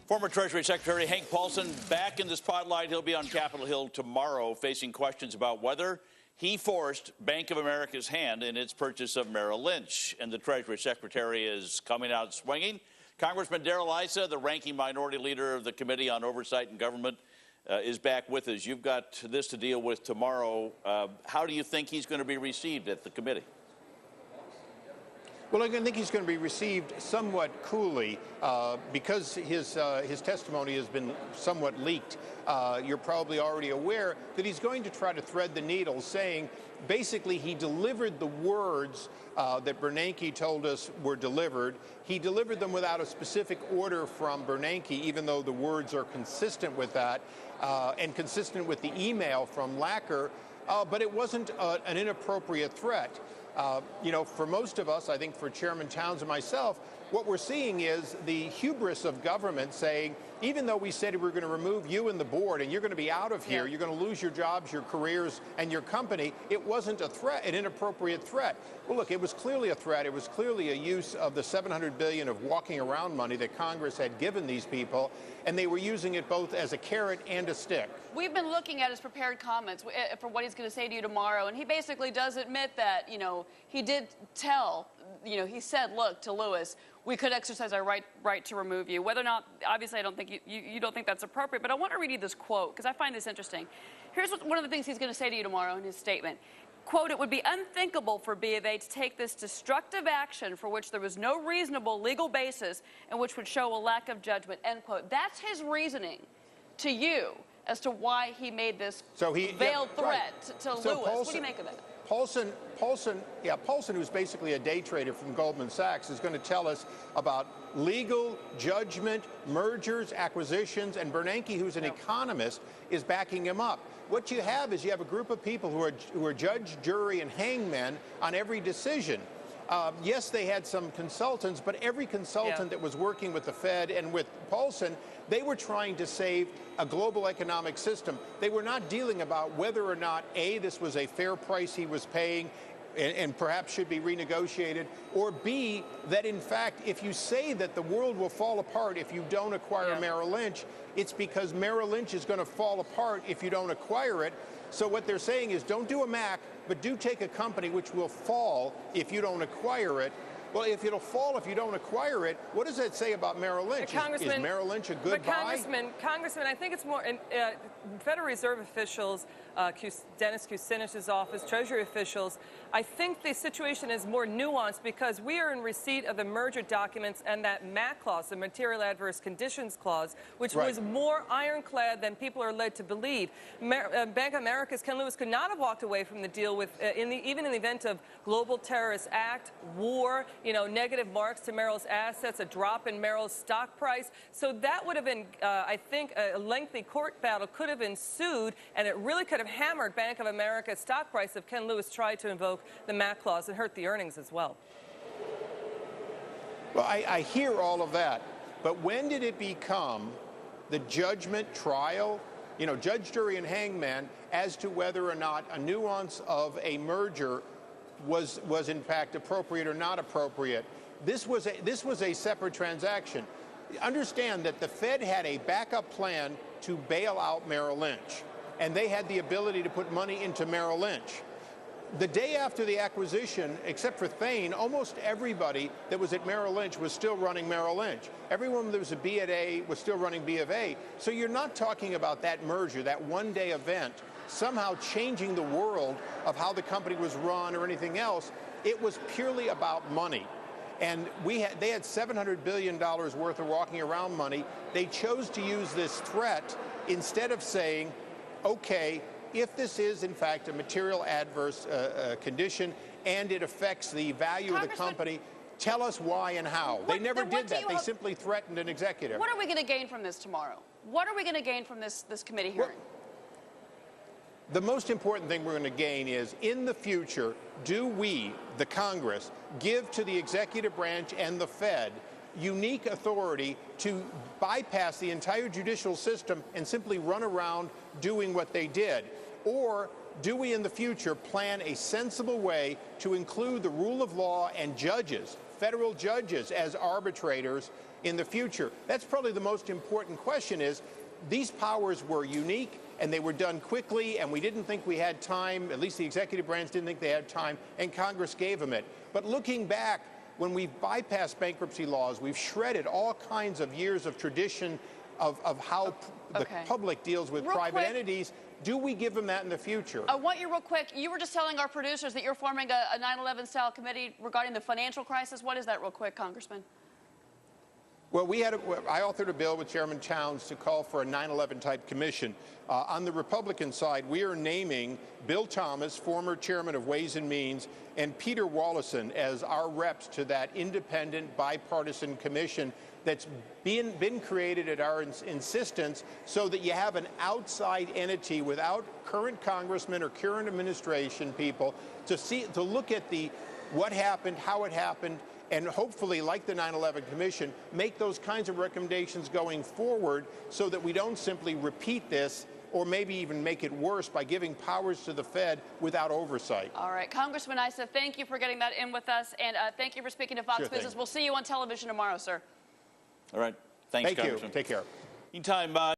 Former Treasury Secretary Hank Paulson back in the spotlight. He'll be on Capitol Hill tomorrow facing questions about whether he forced Bank of America's hand in its purchase of Merrill Lynch. And the Treasury Secretary is coming out swinging. Congressman Darrell, Issa, the ranking minority leader of the Committee on Oversight and Government, is back with us. You've got this to deal with tomorrow. How do you think he's going to be received at the committee? Well, I think he's going to be received somewhat coolly because his testimony has been somewhat leaked. You're probably already aware that he's going to try to thread the needle, saying basically he delivered the words that Bernanke told us were delivered. He delivered them without a specific order from Bernanke, even though the words are consistent with that and consistent with the email from Lacker. But it wasn't an inappropriate threat. You know, for most of us, I think for Chairman Towns and myself, what we're seeing is the hubris of government saying, even though we said we were going to remove you and the board and you're going to be out of here, you're going to lose your jobs, your careers, and your company, it wasn't a threat, an inappropriate threat. Well, look, it was clearly a threat. It was clearly a use of the $700 billion of walking around money that Congress had given these people, and they were using it both as a carrot and a stick. We've been looking at his prepared comments for what he's going to say to you tomorrow, and he basically does admit that, you know, he did tell, you know, he said, look, to Lewis, we could exercise our right to remove you. Whether or not, obviously, I don't think you don't think that's appropriate, but I want to read you this quote because I find this interesting. Here's one of the things he's going to say to you tomorrow in his statement. Quote, "It would be unthinkable for BofA to take this destructive action for which there was no reasonable legal basis and which would show a lack of judgment," end quote. That's his reasoning to you as to why he made this veiled threat to Lewis. Paulson, what do you make of that? Paulson, who's basically a day trader from Goldman Sachs, is going to tell us about legal judgment, mergers, acquisitions, and Bernanke, who's an economist, is backing him up. What you have is you have a group of people who are judge, jury, and hangmen on every decision. Yes, they had some consultants, but every consultant that was working with the Fed and with Paulson, they were trying to save a global economic system. They were not dealing about whether or not, A, this was a fair price he was paying and perhaps should be renegotiated, or B, that in fact, if you say that the world will fall apart if you don't acquire Merrill Lynch, it's because Merrill Lynch is going to fall apart if you don't acquire it. So what they're saying is don't do a Mac, but do take a company which will fall if you don't acquire it. Well, if it'll fall if you don't acquire it, what does that say about Merrill Lynch? Is Merrill Lynch a good buy? Congressman, I think it's more Federal Reserve officials, Dennis Kucinich's office, Treasury officials. I think the situation is more nuanced because we are in receipt of the merger documents and that MAC clause, the Material Adverse Conditions clause, which was more ironclad than people are led to believe. Bank of America's Ken Lewis could not have walked away from the deal with, even in the event of global terrorist act, war, you know, negative marks to Merrill's assets, a drop in Merrill's stock price. So that would have been, I think, a lengthy court battle could have ensued, and it really could have hammered Bank of America's stock price if Ken Lewis tried to invoke the MAC clause and hurt the earnings as well. Well, I hear all of that, but when did it become the judgment trial, you know, judge, jury, and hangman as to whether or not a nuance of a merger was in fact appropriate or not appropriate? This was a separate transaction. Understand that the Fed had a backup plan to bail out Merrill Lynch, and they had the ability to put money into Merrill Lynch. The day after the acquisition, except for Thain, almost everybody that was at Merrill Lynch was still running Merrill Lynch. Everyone that was a BofA was still running BofA. So you're not talking about that merger, that one-day event, somehow changing the world of how the company was run or anything else. It was purely about money. And they had $700 billion worth of walking around money. They chose to use this threat instead of saying, okay, if this is, in fact, a material adverse condition and it affects the value of the company, tell us why and how. They never did that. They simply threatened an executive. What are we going to gain from this tomorrow? What are we going to gain from this committee hearing? The most important thing we're going to gain is, in the future, do we, the Congress, give to the executive branch and the Fed unique authority to bypass the entire judicial system and simply run around doing what they did? Or do we in the future plan a sensible way to include the rule of law and judges, federal judges, as arbitrators in the future? That's probably the most important question. Is these powers were unique and they were done quickly, and we didn't think we had time, at least the executive branch didn't think they had time, and Congress gave them it. But looking back, when we've bypassed bankruptcy laws, we've shredded all kinds of years of tradition of how the public deals with private entities. Do we give them that in the future? I want you real quick. You were just telling our producers that you're forming a 9/11 style committee regarding the financial crisis. What is that real quick, Congressman? Well, I authored a bill with Chairman Towns to call for a 9/11 type commission. On the Republican side, we are naming Bill Thomas, former chairman of Ways and Means, and Peter Wallison as our reps to that independent bipartisan commission that's been created at our insistence, so that you have an outside entity without current congressmen or current administration people to look at what happened, how it happened, and hopefully, like the 9/11 Commission, make those kinds of recommendations going forward so that we don't simply repeat this or maybe even make it worse by giving powers to the Fed without oversight. All right. Congressman Issa, thank you for getting that in with us, and thank you for speaking to Fox Business. We'll see you on television tomorrow, sir. All right. Thanks, Congressman. Thank you. Take care. Meantime,